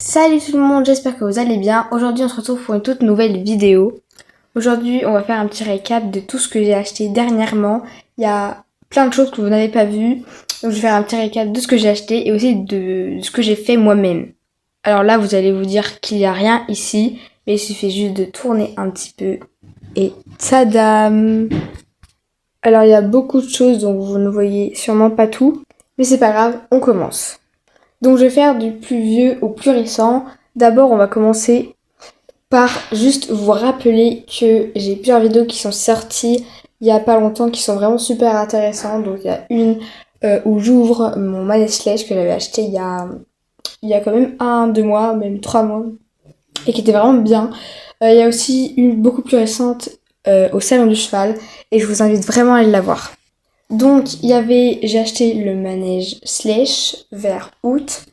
Salut tout le monde, j'espère que vous allez bien. Aujourd'hui on se retrouve pour une toute nouvelle vidéo. Aujourd'hui on va faire un petit récap de tout ce que j'ai acheté dernièrement. Il y a plein de choses que vous n'avez pas vues. Donc je vais faire un petit récap de ce que j'ai acheté et aussi de ce que j'ai fait moi-même. Alors là vous allez vous dire qu'il n'y a rien ici, mais il suffit juste de tourner un petit peu et tadam! Alors il y a beaucoup de choses donc vous ne voyez sûrement pas tout, mais c'est pas grave, on commence. Donc je vais faire du plus vieux au plus récent. D'abord on va commencer par juste vous rappeler que j'ai plusieurs vidéos qui sont sorties il y a pas longtemps qui sont vraiment super intéressantes. Donc il y a une où j'ouvre mon manège Sledge que j'avais acheté il y a quand même 2 mois, même 3 mois, et qui était vraiment bien. Il y a aussi une beaucoup plus récente au salon du cheval et je vous invite vraiment à aller la voir. Donc j'ai acheté le manège Sledge vers août.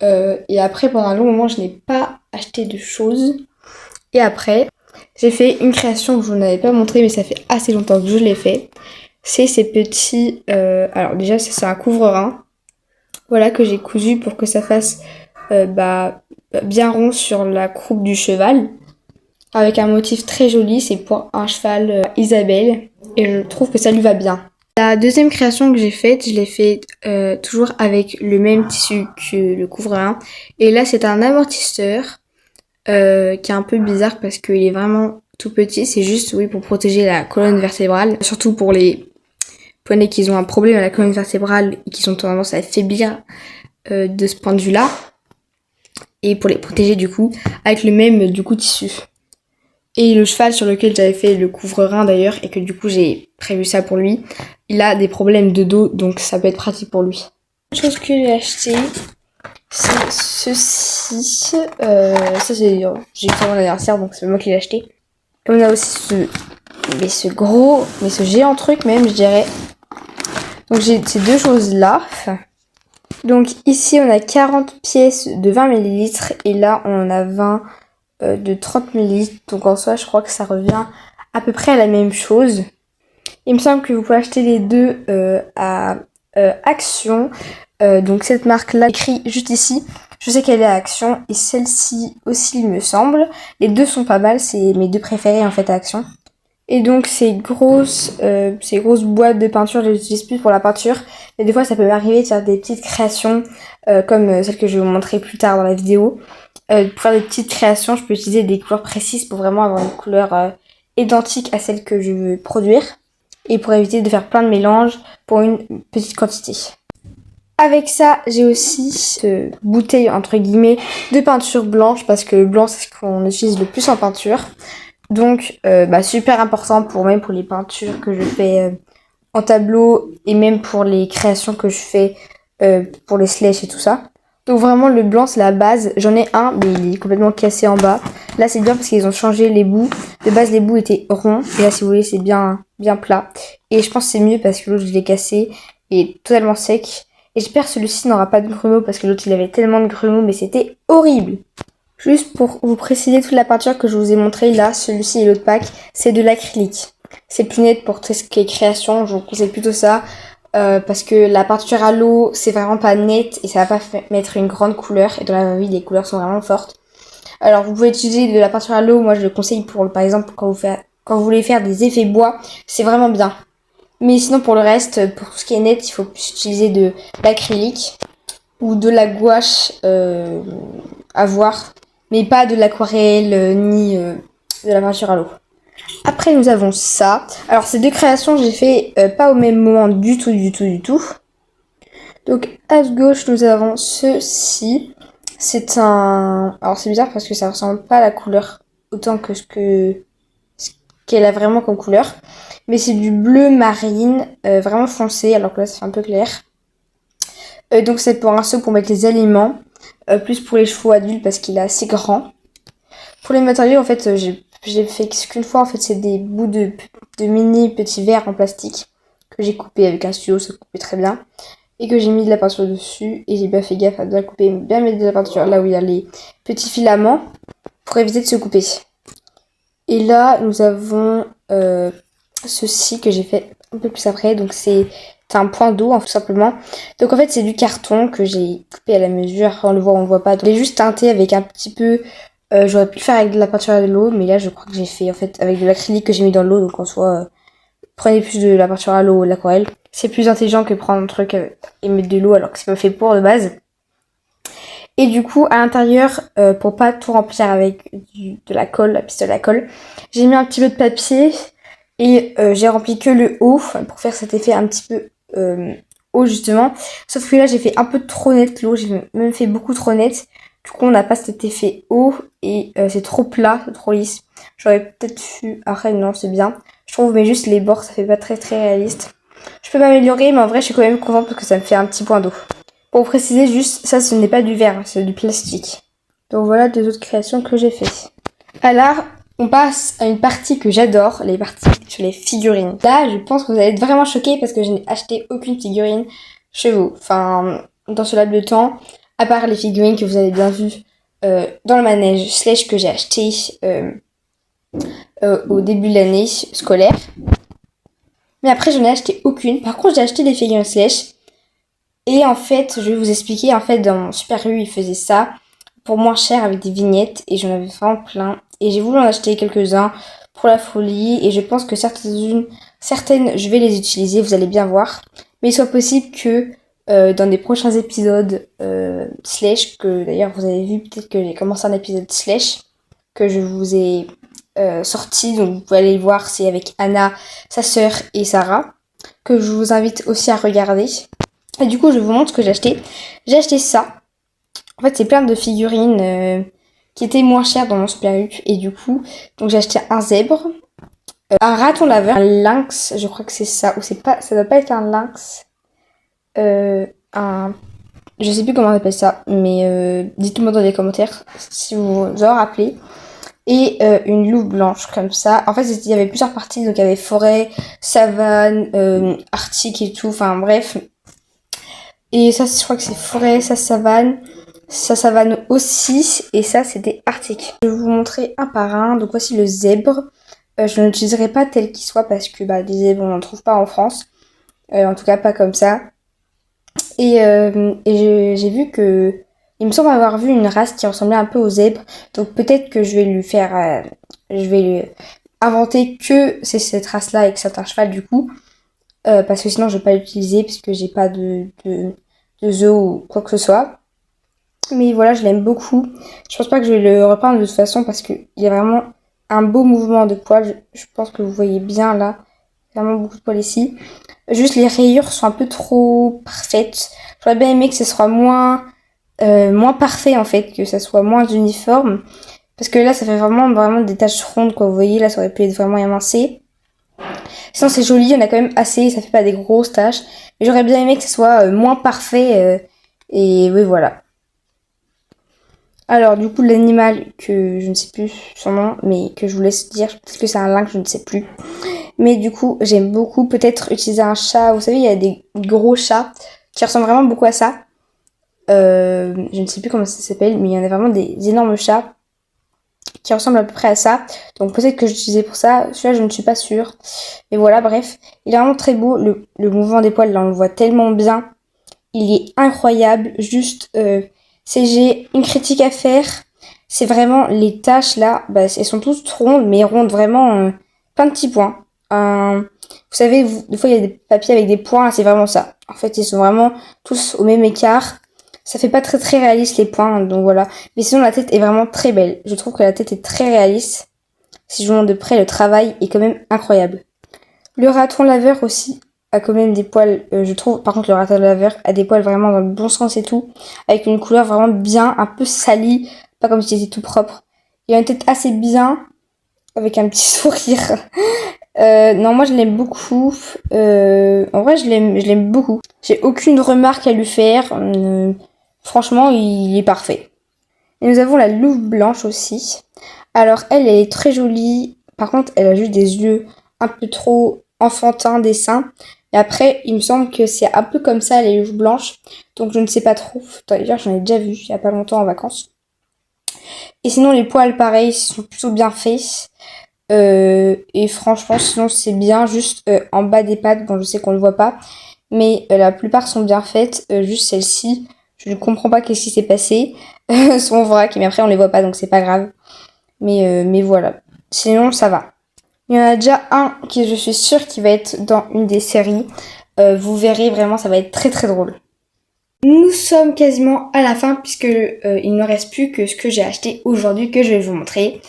Et après, pendant un long moment, je n'ai pas acheté de choses. Et après, j'ai fait une création que je vous n'avais pas montrée, mais ça fait assez longtemps que je l'ai fait. C'est ces petits... alors déjà, c'est un couvre-rein. Voilà, que j'ai cousu pour que ça fasse bien rond sur la croupe du cheval. Avec un motif très joli, c'est pour un cheval Isabelle. Et je trouve que ça lui va bien. La deuxième création que j'ai faite, je l'ai faite toujours avec le même tissu que le couvre-rein. Et là, c'est un amortisseur qui est un peu bizarre parce qu'il est vraiment tout petit. C'est juste, oui, pour protéger la colonne vertébrale. Surtout pour les poneys qui ont un problème à la colonne vertébrale et qui ont tendance à faiblir de ce point de vue-là. Et pour les protéger du coup, avec le même du coup tissu. Et le cheval sur lequel j'avais fait le couvre-rein d'ailleurs, et que du coup j'ai prévu ça pour lui, il a des problèmes de dos, donc ça peut être pratique pour lui. Une chose que j'ai acheté, c'est ceci. Ça j'ai eu ça à mon anniversaire, donc c'est moi qui l'ai acheté. Et on a aussi ce géant truc même, je dirais. Donc j'ai ces deux choses-là. Donc ici on a 40 pièces de 20 ml, et là on en a 20 de 30 ml. Donc en soi, je crois que ça revient à peu près à la même chose. Il me semble que vous pouvez acheter les deux à Action. Donc cette marque-là, écrit juste ici. Je sais qu'elle est à Action et celle-ci aussi, il me semble. Les deux sont pas mal, c'est mes deux préférés en fait à Action. Et donc ces grosses boîtes de peinture, je les utilise plus pour la peinture. Mais des fois, ça peut m'arriver de faire des petites créations comme celle que je vais vous montrer plus tard dans la vidéo. Pour faire des petites créations, je peux utiliser des couleurs précises pour vraiment avoir une couleur identique à celle que je veux produire. Et pour éviter de faire plein de mélanges pour une petite quantité. Avec ça, j'ai aussi cette bouteille entre guillemets de peinture blanche parce que le blanc c'est ce qu'on utilise le plus en peinture. Donc super important pour les peintures que je fais en tableau et même pour les créations que je fais pour les sledges et tout ça. Donc vraiment le blanc c'est la base. J'en ai un mais il est complètement cassé en bas. Là c'est bien parce qu'ils ont changé les bouts. De base les bouts étaient ronds et là si vous voulez c'est bien plat. Et je pense que c'est mieux parce que l'autre je l'ai cassé et totalement sec. Et j'espère que celui-ci n'aura pas de grumeaux parce que l'autre il avait tellement de grumeaux mais c'était horrible. Juste pour vous préciser toute la peinture que je vous ai montrée là, celui-ci et l'autre pack, c'est de l'acrylique. C'est plus net pour tout ce qui est création, je vous conseille plutôt ça. Parce que la peinture à l'eau, c'est vraiment pas net et ça va pas mettre une grande couleur. Et dans la vraie vie, les couleurs sont vraiment fortes. Alors vous pouvez utiliser de la peinture à l'eau, moi je le conseille pour, par exemple, quand vous voulez faire des effets bois, c'est vraiment bien. Mais sinon pour le reste, pour tout ce qui est net, il faut plus utiliser de l'acrylique ou de la gouache à voir. Mais pas de l'aquarelle ni de la peinture à l'eau. Après nous avons ça. Alors ces deux créations j'ai fait pas au même moment du tout. Donc à gauche nous avons ceci. C'est un... Alors c'est bizarre parce que ça ressemble pas à la couleur autant que ce qu'elle a vraiment comme couleur. Mais c'est du bleu marine, vraiment foncé, alors que là c'est un peu clair. Donc c'est pour un seau pour mettre les aliments, plus pour les chevaux adultes parce qu'il est assez grand. Pour les matériaux en fait j'ai fait qu'une fois, en fait c'est des bouts de mini petits verres en plastique que j'ai coupé avec un stylo, ça coupait très bien. Et que j'ai mis de la peinture dessus et j'ai bien fait gaffe à bien couper, bien mettre de la peinture là où il y a les petits filaments pour éviter de se couper. Et là nous avons ceci que j'ai fait un peu plus après, donc c'est C'est un point d'eau, tout simplement. Donc en fait, c'est du carton que j'ai coupé à la mesure. On le voit, on le voit pas. Donc, je l'ai juste teinté avec un petit peu... j'aurais pu le faire avec de la peinture à l'eau, mais là, je crois que j'ai fait en fait avec de l'acrylique que j'ai mis dans l'eau. Donc en soi, prenez plus de la peinture à l'eau ou de l'aquarelle. C'est plus intelligent que prendre un truc et mettre de l'eau alors que c'est pas fait pour de base. Et du coup, à l'intérieur, pour pas tout remplir avec de la colle, la piste de la colle, j'ai mis un petit peu de papier et j'ai rempli que le haut pour faire cet effet un petit peu haut justement. Sauf que là, j'ai fait un peu trop net l'eau, j'ai même fait beaucoup trop net. Du coup, on n'a pas cet effet haut et c'est trop plat, c'est trop lisse. J'aurais peut-être pu... Après, non, c'est bien. Je trouve, mais juste les bords, ça fait pas très très réaliste. Je peux m'améliorer, mais en vrai, je suis quand même contente parce que ça me fait un petit point d'eau. Pour préciser, juste, ça, ce n'est pas du verre, c'est du plastique. Donc voilà deux autres créations que j'ai fait. Alors, on passe à une partie que j'adore, les parties sur les figurines. Là, je pense que vous allez être vraiment choqués parce que je n'ai acheté aucune figurine chez vous. Enfin, dans ce laps de temps, à part les figurines que vous avez bien vues dans le manège Slush que j'ai acheté au début de l'année scolaire. Mais après, je n'ai acheté aucune. Par contre, j'ai acheté des figurines Slush. Et en fait, je vais vous expliquer, en fait, dans mon Super U, ils faisaient ça pour moins cher avec des vignettes et j'en avais vraiment plein. Et j'ai voulu en acheter quelques-uns pour la folie et je pense que certaines, je vais les utiliser, vous allez bien voir. Mais il soit possible que dans des prochains épisodes Slash, que d'ailleurs vous avez vu, peut-être que j'ai commencé un épisode Slash, que je vous ai sorti, donc vous pouvez aller le voir, c'est avec Anna, sa sœur et Sarah, que je vous invite aussi à regarder. Et du coup, je vous montre ce que j'ai acheté. J'ai acheté ça. En fait, c'est plein de figurines qui étaient moins chères dans mon Super U. Et du coup, donc j'ai acheté un zèbre, un raton laveur, un lynx, je crois que c'est ça. Ou c'est pas, ça doit pas être un lynx. Je sais plus comment on appelle ça. Mais dites-moi dans les commentaires si vous vous en rappelez. Et une loupe blanche comme ça. En fait, il y avait plusieurs parties. Donc il y avait forêt, savane, arctique et tout. Enfin bref. Et ça, je crois que c'est forêt, ça savane aussi, et ça c'était arctique. Je vais vous montrer un par un. Donc voici le zèbre. Je ne l'utiliserai pas tel qu'il soit parce que des zèbres on n'en trouve pas en France. En tout cas pas comme ça. Et j'ai vu que... Il me semble avoir vu une race qui ressemblait un peu au zèbre. Donc peut-être que je vais lui faire... je vais lui inventer que c'est cette race-là et que c'est un cheval du coup. Parce que sinon je vais pas l'utiliser parce que j'ai pas de zoo ou quoi que ce soit. Mais voilà, je l'aime beaucoup. Je pense pas que je vais le repeindre de toute façon parce qu'il y a vraiment un beau mouvement de poils. Je pense que vous voyez bien là. Vraiment beaucoup de poils ici. Juste les rayures sont un peu trop parfaites. J'aurais bien aimé que ce soit moins parfait en fait, que ça soit moins uniforme. Parce que là, ça fait vraiment des taches rondes quoi. Vous voyez, là, ça aurait pu être vraiment émincé. Sinon, c'est joli, il y en a quand même assez, ça fait pas des grosses taches. Mais j'aurais bien aimé que ce soit moins parfait. Et oui, voilà. Alors, du coup, l'animal que je ne sais plus son nom, mais que je vous laisse dire, peut-être que c'est un lynx, je ne sais plus. Mais du coup, j'aime beaucoup peut-être utiliser un chat. Vous savez, il y a des gros chats qui ressemblent vraiment beaucoup à ça. Je ne sais plus comment ça s'appelle, mais il y en a vraiment des énormes chats qui ressemblent à peu près à ça. Donc peut-être que j'utilisais pour ça. Celui-là, je ne suis pas sûre. Mais voilà, bref. Il est vraiment très beau. Le mouvement des poils, là, on le voit tellement bien. Il est incroyable. Juste, si j'ai une critique à faire, c'est vraiment les taches, là. Elles sont toutes rondes, mais rondes vraiment plein de petits points. Vous savez, des fois, il y a des papiers avec des points. C'est vraiment ça. En fait, ils sont vraiment tous au même écart. Ça fait pas très très réaliste les points, donc voilà. Mais sinon la tête est vraiment très belle. Je trouve que la tête est très réaliste. Si je vous montre de près, le travail est quand même incroyable. Le raton laveur aussi a quand même des poils, je trouve. Par contre le raton laveur a des poils vraiment dans le bon sens et tout. Avec une couleur vraiment bien, un peu salie. Pas comme si c'était tout propre. Il a une tête assez bien. Avec un petit sourire. Non, moi je l'aime beaucoup. En vrai je l'aime beaucoup. J'ai aucune remarque à lui faire. Franchement, il est parfait. Et nous avons la louve blanche aussi. Alors, elle est très jolie. Par contre, elle a juste des yeux un peu trop enfantins, des seins. Et après, il me semble que c'est un peu comme ça, les louves blanches. Donc, je ne sais pas trop. D'ailleurs, j'en ai déjà vu il y a pas longtemps en vacances. Et sinon, les poils, pareil, sont plutôt bien faits. Et franchement, sinon, c'est bien juste en bas des pattes. Bon, je sais qu'on le voit pas. mais la plupart sont bien faites. Juste celle-ci, je ne comprends pas qu'est-ce qui s'est passé. Sont en vrac, mais après on les voit pas, donc c'est pas grave. Mais voilà. Sinon, ça va. Il y en a déjà un qui, je suis sûre, qui va être dans une des séries. Vous verrez, vraiment, ça va être très très drôle. Nous sommes quasiment à la fin puisque il ne reste plus que ce que j'ai acheté aujourd'hui que je vais vous montrer.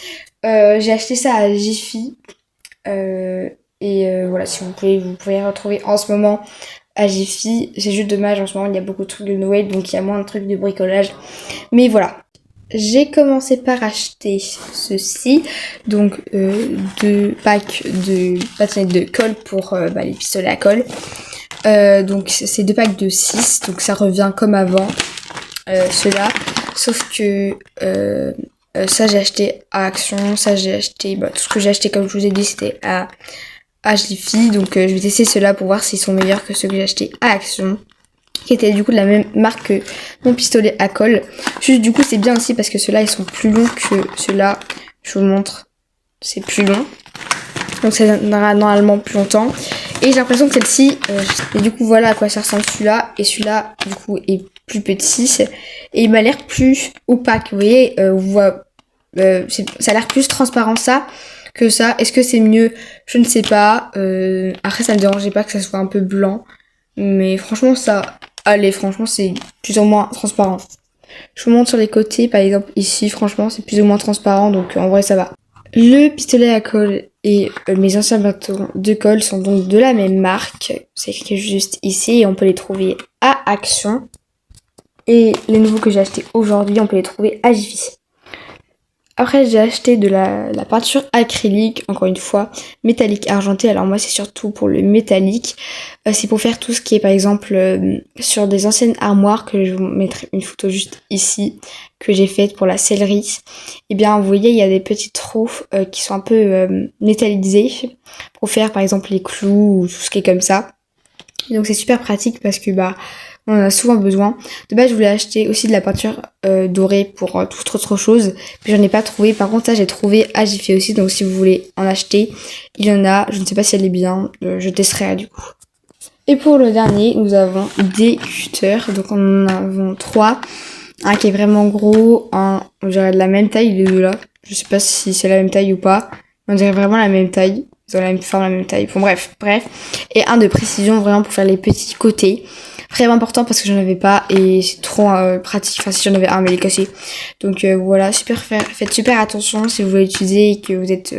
J'ai acheté ça à Jiffy. Voilà, si vous pouvez retrouver en ce moment à Jiffy. C'est juste dommage, en ce moment il y a beaucoup de trucs de Noël, donc il y a moins de trucs de bricolage. Mais voilà. J'ai commencé par acheter ceci, donc 2 packs de bâtonnets de colle pour les pistolets à colle. Donc c'est 2 packs de 6, donc ça revient comme avant, ceux-là. Sauf que ça j'ai acheté à Action, ça j'ai acheté, tout ce que j'ai acheté comme je vous ai dit c'était à Jiffy. Donc je vais tester ceux-là pour voir s'ils sont meilleurs que ceux que j'ai acheté à Action, qui était du coup de la même marque que mon pistolet à colle. Juste du coup c'est bien aussi parce que ceux-là ils sont plus longs que ceux-là. Je vous le montre, c'est plus long. Donc ça durera normalement plus longtemps. Et j'ai l'impression que celle-ci, et du coup voilà à quoi ça ressemble celui-là. Et celui-là du coup est plus petit. Et il m'a l'air plus opaque. Vous voyez, on voit, ça a l'air plus transparent ça que ça. Est-ce que c'est mieux? Je ne sais pas. Après ça me dérangeait pas que ça soit un peu blanc. Mais franchement ça... Allez, franchement, c'est plus ou moins transparent. Je vous montre sur les côtés, par exemple, ici, franchement, c'est plus ou moins transparent, donc en vrai, ça va. Le pistolet à colle et mes anciens bâtons de colle sont donc de la même marque. C'est écrit juste ici et on peut les trouver à Action. Et les nouveaux que j'ai achetés aujourd'hui, on peut les trouver à Jiffy. Après, j'ai acheté de la peinture acrylique, encore une fois, métallique argenté. Alors moi, c'est surtout pour le métallique. C'est pour faire tout ce qui est, par exemple, sur des anciennes armoires, que je vous mettrai une photo juste ici, que j'ai faite pour la sellerie. Et bien, vous voyez, il y a des petits trous qui sont un peu métallisés pour faire, par exemple, les clous ou tout ce qui est comme ça. Et donc, c'est super pratique parce que, on en a souvent besoin. De base, je voulais acheter aussi de la peinture dorée pour toute autre chose. Puis j'en ai pas trouvé. Par contre, ça, j'ai trouvé à Jiffy aussi. Donc si vous voulez en acheter, il y en a. Je ne sais pas si elle est bien. Je testerai du coup. Et pour le dernier, nous avons des cutters. Donc on en avons 3. Un qui est vraiment gros. Un, on dirait de la même taille, les deux là. Je sais pas si c'est la même taille ou pas. On dirait vraiment la même taille. Ils ont la même forme, la même taille. Bon bref. Et un de précision vraiment pour faire les petits côtés. Vraiment important parce que j'en avais pas et c'est trop pratique. Enfin, si j'en avais un, mais il est cassé. Donc voilà, faites super attention si vous voulez l'utiliser et que vous êtes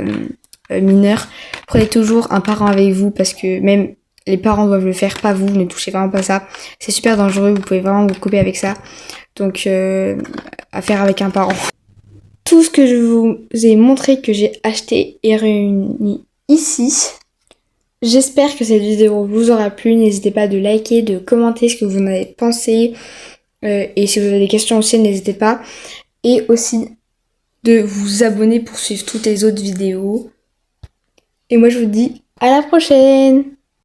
mineur. Prenez toujours un parent avec vous parce que même les parents doivent le faire, pas vous. Ne touchez vraiment pas ça. C'est super dangereux. Vous pouvez vraiment vous couper avec ça. Donc à faire avec un parent. Tout ce que je vous ai montré que j'ai acheté est réuni ici. J'espère que cette vidéo vous aura plu. N'hésitez pas de liker, de commenter ce que vous en avez pensé. Et si vous avez des questions aussi, n'hésitez pas. Et aussi de vous abonner pour suivre toutes les autres vidéos. Et moi, je vous dis à la prochaine!